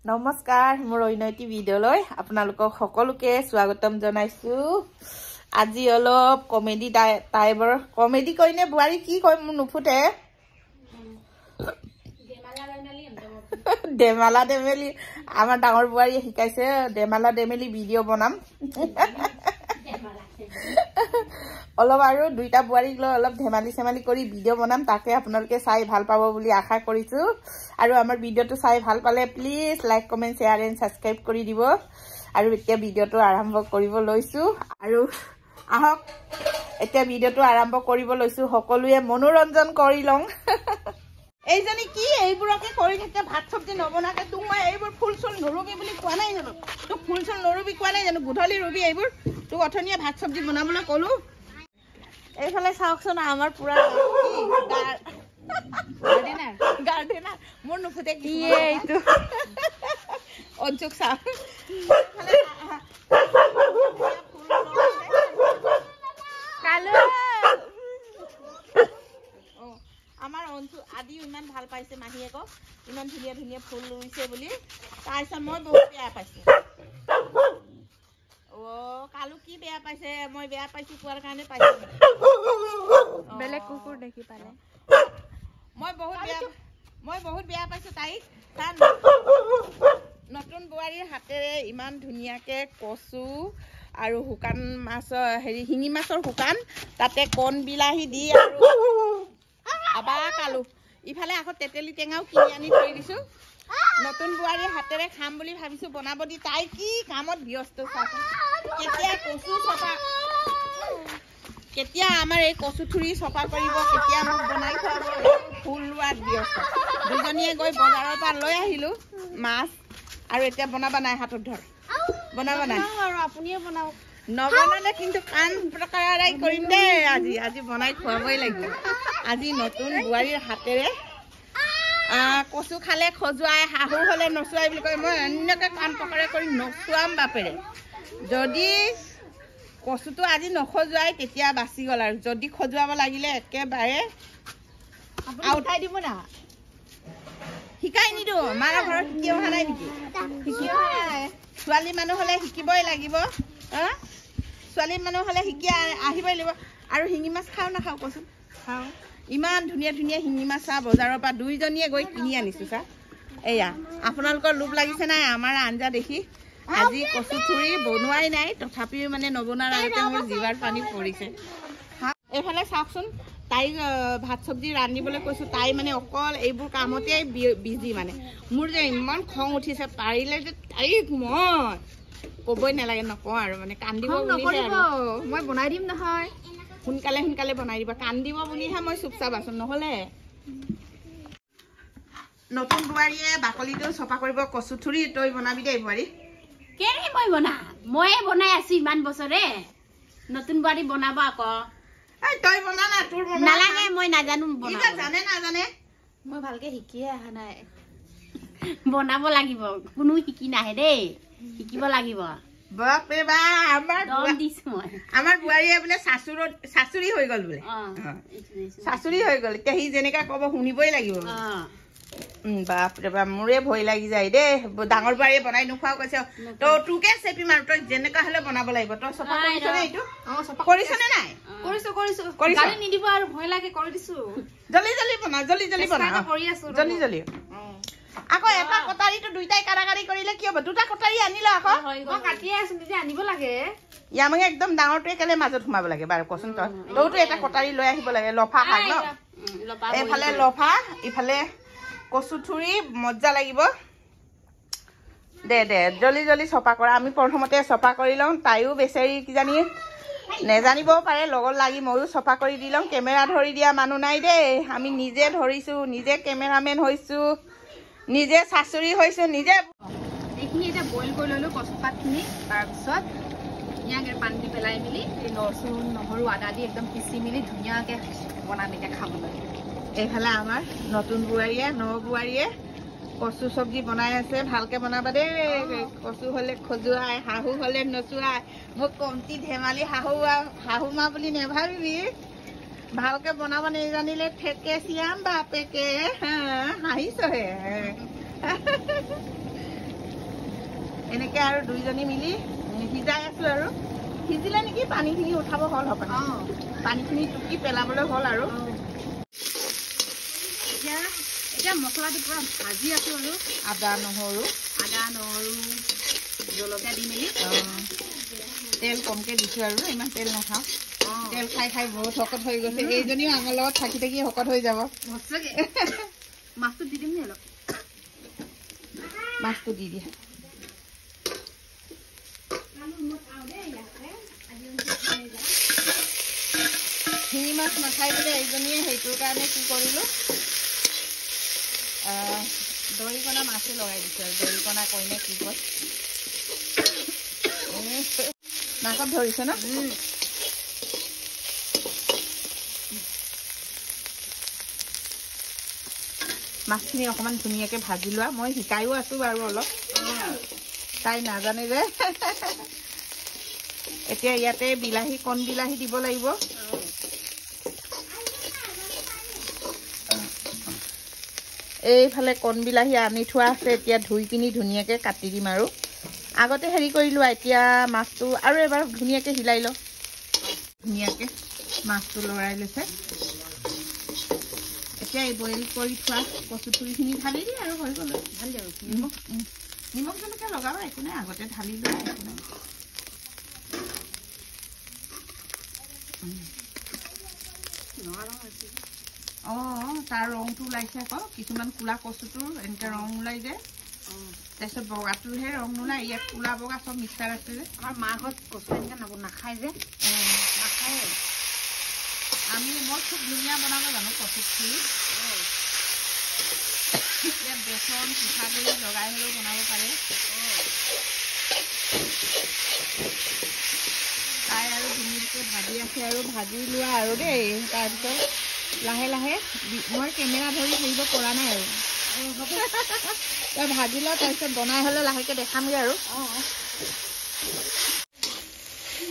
নমস্কাৰ মোৰ অন্যটি ভিডিঅ'লৈ আপোনালোকক সকলোকে স্বাগতম জনাইছো। আজি অলপ কমেডি টাইপৰ কমেডি কইনে বুৱাৰী কি কয় মোৰ নুফুটে দেমালা দেমেলি আমাৰ ডাঙৰ বুৱাৰীয়ে শিকাইছে দেমালা দেমেলি ভিডিঅ' বনাম অলপ আৰু দুইটা বুৱাৰীক লৈ অলপ ধেমালি চেমালি কৰি ভিডিঅ' বনাম তাকে আপোনালোকে চাই ভাল পাব বুলি আশা কৰিছো আৰু আমাৰ ভিডিঅ'টো চাই ভাল পালে please like comment share and subscribe কৰি দিব আৰু এতিয়া ভিডিঅ'টো আৰম্ভ কৰিব লৈছো আৰু আহক এতিয়া ভিডিঅ'টো আৰম্ভ কৰিব লৈছো সকলোৱে মনোৰঞ্জন কৰি লং এইজনী কি এইবোৰকে কৰি থাকে ভাত সবজি নবনাকে তুম মই এইবোৰ ফুল চুল নৰুবি বুলি কোৱা নাই জানো তোক ফুল চুল নৰুবি কোৱা নাই জানো গুধলি ৰুবি এইবোৰ তোক অথনিয়ে ভাত সবজি বনাবলৈ কলো এইফালে চাওকচোন আমাৰ পুৰা গাৰ্ডেনাৰ মোৰ নুফুটে কি এইটো অঞ্চুক চাওক আমাৰ অঞ্চু আদি ইমান ভাল পাইছে মাহীয়েক ইমান ধুনীয়া ধুনীয়া ফুল ৰুইছে বুলি তাৰপিছত মই বহুত বেয়া পাইছো কালু কি বেয়া পাইছে মই বেয়া পাইছো কোৱাৰ কাৰণে পাইছো বেলেগ কুকুৰ দেখি পালে মই বহুত বেয়া পাইছো তাইক তাৰ নতুন বুৱাৰীৰ হাতেৰে ইমান ধুনীয়াকে কচু আৰু শুকান মাছৰ শিঙি মাছৰ শুকান তাতে কণ বিলাহী দি আৰু আবা কালু ইফালে আকৌ তেতেলি টেঙাও কিনি আনি থৈ দিছো নতুন বুৱাৰীৰ হাতেৰে খাম বুলি ভাবিছো বনাব দি তাই কি কামত ব্যস্ত চাচোন কেতিয়া কচু চপা কেতিয়া আমাৰ এই কচু থুৰি চপা কৰিব কেতিয়া মোক বনাই খুৱাব ফুল ৰোৱাত ব্যস্ত দুজনীয়ে গৈ বজাৰৰ পৰা লৈ আহিলো মাছ আৰু এতিয়া বনাবা নাই হাতত ধৰ বনাবা নাই আৰু আপুনিয়ে বনাওক নবনালে কিন্তু কান প্ৰকাৰাই কৰিম দে আজি বনাই খুৱাবই লাগিব আজি নতুন বুৱাৰীৰ হাতেৰে কচু খালে খজুৱাই শাহু হলে নচুৱাই বুলি কয় মই অন্যকে কান প্ৰকাৰে কৰি নচুৱাম বাপেৰে যদি কচুটো আজি নখজুৱাই তেতিয়া বাচি গল আৰু যদি খজুৱাব লাগিলে একেবাৰে উঠাই দিব না শিকাই নিদো মাৰ ঘৰত শিকি অহা নাই নেকি ছোৱালী মানুহ হলে শিকিবই লাগিব ছোৱালী মানুহ হলে শিকি আহিবই লাগিব আৰু শিঙি মাছ খাও নাখাও কচোন খাও ইমান ধুনীয়া ধুনীয়া শিঙি মাছ চা বজাৰৰ পৰা দুইজনীয়ে গৈ কিনি আনিছো চা এয়া আপোনালোকৰ লোভ লাগিছে নাই আমাৰ আঞ্জা দেখি আজি কচু থুৰি বনোৱাই নাই তথাপিও মানে নবনাৰ আগতে মোৰ জিভাৰ পানী পৰিছে এইফালে চাওকচোন তাই ভাত সবজি ৰান্ধিবলৈ কৈছো তাই মানে অকল এইবোৰ কামতে বিজি মানে মোৰ যে ইমান খং উঠিছে পাৰিলে যে তাইক মই ক'বই নালাগে নকওঁ আৰু মানে কান্দিব মই বনাই দিম নহয় সোনকালে সোনকালে বনাই দিবা কান্দিব বুলিহে মই চুপচাপ আছো নহলে নতুন বুৱাৰীয়ে বাকলিটো চপা কৰিব কচু থুৰি তই বনাবি দেই বুৱাৰী কেনে মই বনাই আছো ইমান বছৰে নতুন বুৱাৰী বনাব আকৌ তই বনা না তোৰ নালাগে মই নাজানো নাজানে মই ভালকে শিকিয়ে অহা নাই বনাব লাগিব কোনো শিকি নাহে দেই শিকিব লাগিব বাপৰে বা আমাৰ বুৱাৰীয়ে বোলে চাচুৰি হৈ গল বোলে চাচুৰি হৈ গল এতিয়া সি যেনেকা কব শুনিবই লাগিব বাপৰে বা মোৰে ভয় লাগি যায় দেই ডাঙৰ বুৱাৰীয়ে বনাই নোখোৱাও কৈছে তোকে চেপিম আৰু তই যেনেকা হলে বনাব লাগিব তই চফা কৰিছনে এইটো কৰিছনে নাই কৰিছো নিদিব আৰু ভয় লাগে কৰি দিছো জলদি বনা জলদি আকৌ এটা কটাৰীটো দুইটাই কাৰাকাৰী কৰিলে কি হ'ব দুটা কটাৰী আনিলা আকৌ মই কাটিয়ে আছো তেতিয়া আনিব লাগে ইয়াৰ মানে একদম ডাঙৰটোৱে কেলে মাজত সোমাব লাগে বাৰু কচোন তইতো এটা কটাৰী লৈ আহিব লাগে লফা শাক ন এইফালে লফা ইফালে কচু থুৰি মজা লাগিব দে জলদি চফা কৰা আমি প্ৰথমতে চফা কৰি লওঁ তাইও বেচেৰি কিজানি নেজানিবও পাৰে লগত লাগি ময়ো চফা কৰি দি লওঁ কেমেৰা ধৰি দিয়া মানুহ নাই দেই আমি নিজে ধৰিছো নিজে কেমেৰামেন হৈছো নিজে চাচুৰি হৈছো নিজে এইখিনি এটা বইল কৰি ললো কচু পাতখিনি তাৰপিছত ধুনীয়াকৈ পানী দি পেলাই মেলি এই লচুন নহৰু আদা দি একদম পিচি মেলি ধুনীয়াকৈ বনাম এতিয়া খাবলৈ এইফালে আমাৰ নতুন বুৱাৰীয়ে কচু চব্জি বনাই আছে ভালকে বনাবা দেই কচু হলে খজুৱাই শাহু হলে নচুৱাই মোক কমটি ধেমালি শাহু মা বুলি নেভাবিবি ভালকে বনাব নেজানিলে ঠেকে চিয়াম বাপেকে হাঁহিছহে এনেকৈ আৰু দুইজনী মিলি সিজাই আছোঁ আৰু সিজিলে নেকি পানীখিনি উঠাব হ'ল হ'ব পানীখিনি টুকি পেলাবলৈ হ'ল আৰু এতিয়া মছলাটো পুৰা ভাজি আছোঁ আৰু আদা নহৰু জলকীয়া দি মেলি তেল কমকৈ দিছোঁ আৰু ইমান তেল নাখাওঁ তেল খাই খাই বহুত শকত হৈ গৈছে এইজনীও আমাৰ লগত থাকি থাকি শকত হৈ যাব মাছটো দি দিম নি অলপ মাছটো দি দিয়া শিঙি মাছ নাখাই বোলে এইজনীয়ে সেইটোৰ কাৰণে কি কৰিলোঁ দৰিকণা মাছে লগাই দিছোঁ আৰু দৰিকণা কইনে কি কয় নাকত ধৰিছে ন মাছখিনি অকণমান ধুনীয়াকৈ ভাজি লোৱা মই শিকায়ো আছোঁ বাৰু অলপ তাই নাজানে যে এতিয়া ইয়াতে বিলাহী কণ বিলাহী দিব লাগিব এইফালে কণ বিলাহী আনি থোৱা আছে এতিয়া ধুই কিনি ধুনীয়াকৈ কাটি দিম আৰু আগতে হেৰি কৰি লোৱা এতিয়া মাছটো আৰু এবাৰ ধুনীয়াকৈ হিলাই লওঁ ধুনীয়াকৈ মাছটো লৰাই লৈছে এতিয়া এই বইল কৰি থোৱা কচুথুৰিখিনি ঢালি দি আৰু হৈ গ'ল ভাল লাগিব নিমখ জলকীয়া লগাব একো নাই আগতে ঢালি লোৱা একো নাই তাৰ ৰংটো ওলাইছে আকৌ কিছুমান ক'লা কচুটোৰ এনেকৈ ৰং ওলাই যায় তাৰপিছত বগাটোৰহে ৰং নোলায় ইয়াত ক'লা বগা চব মিক্সাৰ আছে যে আমাৰ মাঘত কচু এনেকৈ নাখায় যে নাখায় মই খুব ধুনীয়া বনাব জানো কচুথুৰি ইয়াত বেচন পিঠাগুড়ি লগাই হ'লেও বনাব পাৰে তাই আৰু ধুনীয়াকৈ ভাজি আছে আৰু ভাজি লোৱা আৰু দেই তাৰপিছত লাহে লাহে মই কেমেৰা ধৰি থাকিব পৰা নাই আৰু তই ভাজি লোৱা তাৰপিছত বনাই হ'লে লাহেকৈ দেখামগৈ আৰু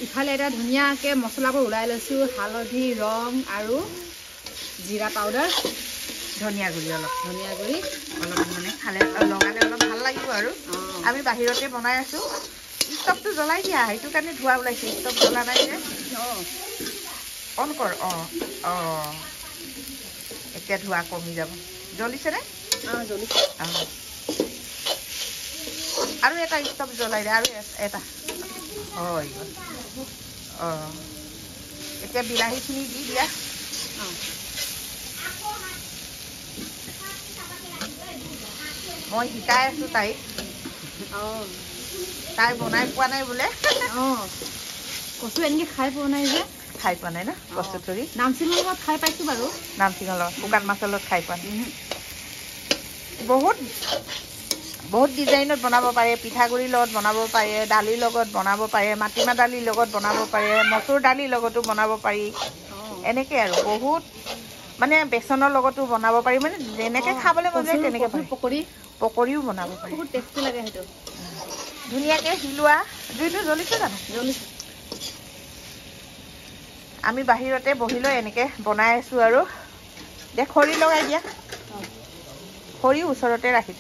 ইফালে এটা ধুনীয়াকৈ মছলাবোৰ ওলাই লৈছোঁ হালধি ৰং আৰু জিৰা পাউডাৰ ধনিয়া গুড়ি অলপ মানে খালে লগালে অলপ ভাল লাগিব আৰু আমি বাহিৰতে বনাই আছোঁ ষ্টভটো জ্বলাই দিয়া সেইটো কাৰণে ধোঁৱা ওলাইছে ষ্টভ জ্বলা নাই যে অন কৰ এতিয়া ধোঁৱা কমি যাব জ্বলিছেনে জ্বলিছে আৰু এটা ষ্টভ জ্বলাই দিয়া আৰু এটা হৈ গ'ল এতিয়া বিলাহীখিনি দি দিয়া মই শিকাই আছোঁ তাইক তাই বনাই পোৱা নাই বোলে কচু এনেকৈ খাই পোৱা নাই যে খাই পোৱা নাই ন কচুথুৰি নামচিঙৰ লগত খাই পাইছোঁ বাৰু নামচিঙৰ লগত শুকান মাছৰ লগত খাই পোৱা নাই বহুত ডিজাইনত বনাব পাৰে পিঠাগুড়িৰ লগত বনাব পাৰে দালিৰ লগত বনাব পাৰে মাটিমাহ দালিৰ লগত বনাব পাৰে মচুৰ দালিৰ লগতো বনাব পাৰি এনেকৈ আৰু বহুত মানে বেচনৰ লগতো বনাব পাৰি মানে যেনেকৈ খাবলৈ মন যায় তেনেকৈ পকৰীও বনাব পাৰি বহুত টেষ্টি লাগে সেইটো ধুনীয়াকৈ সিলোৱা জুইটো জ্বলিছে জানো জ্বলিছে আমি বাহিৰতে বহি লৈ এনেকৈ বনাই আছোঁ আৰু দে খৰি লগাই দিয়া খৰি ওচৰতে ৰাখি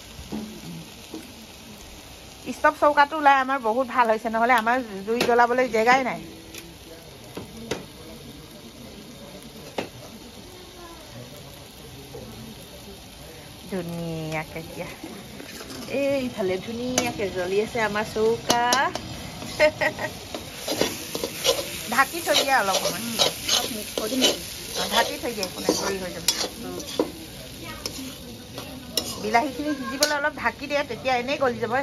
ষ্টভ চৌকাটো ওলাই আমাৰ বহুত ভাল হৈছে নহ'লে আমাৰ জুই জ্বলাবলৈ জেগাই নাই ধুনীয়াকৈ দিয়া এইফালে ধুনীয়াকৈ জ্বলি আছে আমাৰ চৌকা ঢাকি থৈ দিয়া অলপ সময় ঢাকি থৈ দিয়া একো নাই গুড়ি হৈ যাব বিলাহীখিনি সিজিবলৈ অলপ ঢাকি দিয়া তেতিয়া এনেই গলি যাব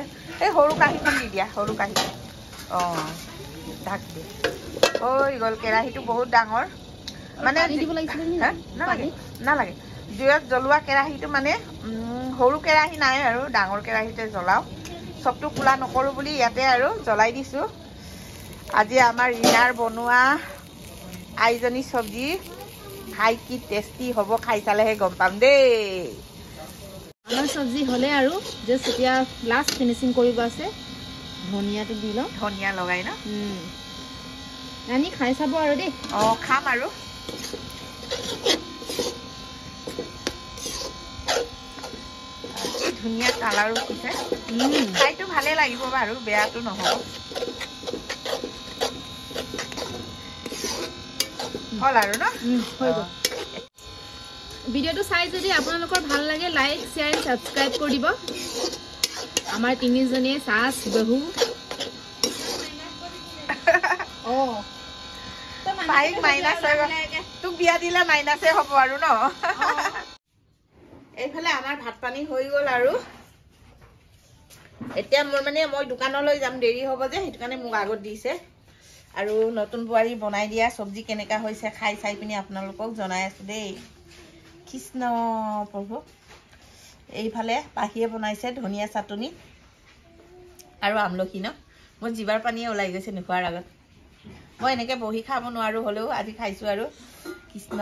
এই সৰু কাঁহীখন দি দিয়া সৰু কাঁহী ঢাকি দিয়া হৈ গ'ল কেৰাহীটো বহুত ডাঙৰ মানে নালাগে জুইত জ্বলোৱা কেৰাহীটো মানে সৰু কেৰাহী নাই আৰু ডাঙৰ কেৰাহীতে জ্বলাওঁ চবটো খোলা নকৰোঁ বুলি ইয়াতে আৰু জ্বলাই দিছোঁ আজি আমাৰ ৰীণাৰ বনোৱা আইজনী চব্জি খাই কি টেষ্টি হ'ব খাই চালেহে গম পাম দেই আমাৰ চব্জি হ'লে আৰু জাষ্ট এতিয়া লাষ্ট ফিনিচিং কৰিব আছে ধনিয়াটো দি লওঁ ধনিয়া লগাই ন ৰাণী খাই চাব আৰু দেই খাম আৰু ধুনীয়া কালাৰো উঠিছে খাইতো ভালে ভালে লাগিব বাৰু বেয়াটো নহ'ব হ'ল আৰু ন হৈ গ'ল ভিডিঅ'টো চাই যদি আপোনালোকৰ ভাল লাগে লাইক শ্বেয়াৰ সাবস্ক্ৰাইব কৰি দিব আমাৰ তিনিজনীয়ে সাস বহু পাইক মাইনাছ তোক বিয়া দিলে মাইনাছে হ'ব আৰু ন এইফালে আমাৰ ভাত পানী হৈ গ'ল আৰু এতিয়া মোৰ মানে মই দোকানলৈ যাম দেৰি হ'ব যে সেইটো কাৰণে মোক আগত দিছে আৰু নতুন বোৱাৰী বনাই দিয়া চব্জি কেনেকা হৈছে খাই চাই পিনি আপোনালোকক জনাই আছো দেই কৃষ্ণ প্ৰভু এইফালে পাহিয়ে বনাইছে ধনিয়া চাটনি আৰু আমলখি ন মোৰ জিভাৰ পানীয়ে ওলাই গৈছে নোখোৱাৰ আগত মই এনেকৈ বহি খাব নোৱাৰো হ'লেও আজি খাইছো আৰু কৃষ্ণ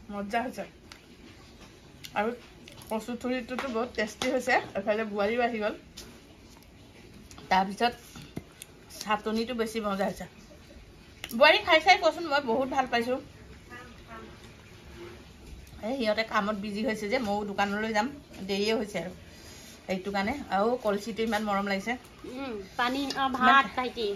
মজা হৈছে আৰু কচু থুৰিটোতো বহুত টেষ্টি হৈছে এফালে বোৱাৰীও আহি গ'ল তাৰপিছত চাটনিটো বেছি মজা হৈছে বোৱাৰী খাই চাই কচোন মই বহুত ভাল পাইছোঁ এই সিহঁতে কামত বিজি হৈছে যে ময়ো দোকানলৈ যাম দেৰিয়ে হৈছে আৰু সেইটো কাৰণে আৰু কলচিটো ইমান মৰম লাগিছে পানী ভাত খাইটি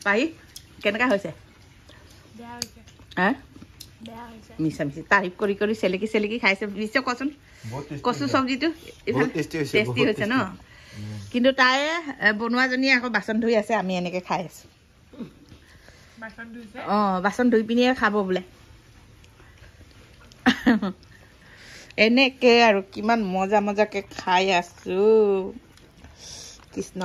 পাই কেনেকা হৈছে মিছা মিছি তাৰিফ কৰি কৰি চেলেকি চেলেকি খাইছে নিশ্চয় কচোন কচু চব্জিটো টেষ্টি হৈছে ন কিন্তু তাই বনোৱাজনীয়ে আকৌ বাচন ধুই আছে আমি এনেকে খাই আছো বাচন ধুই পিনিয়ে খাব বোলে এনেকে আৰু কিমান মজা মজাকে খাই আছো কৃষ্ণ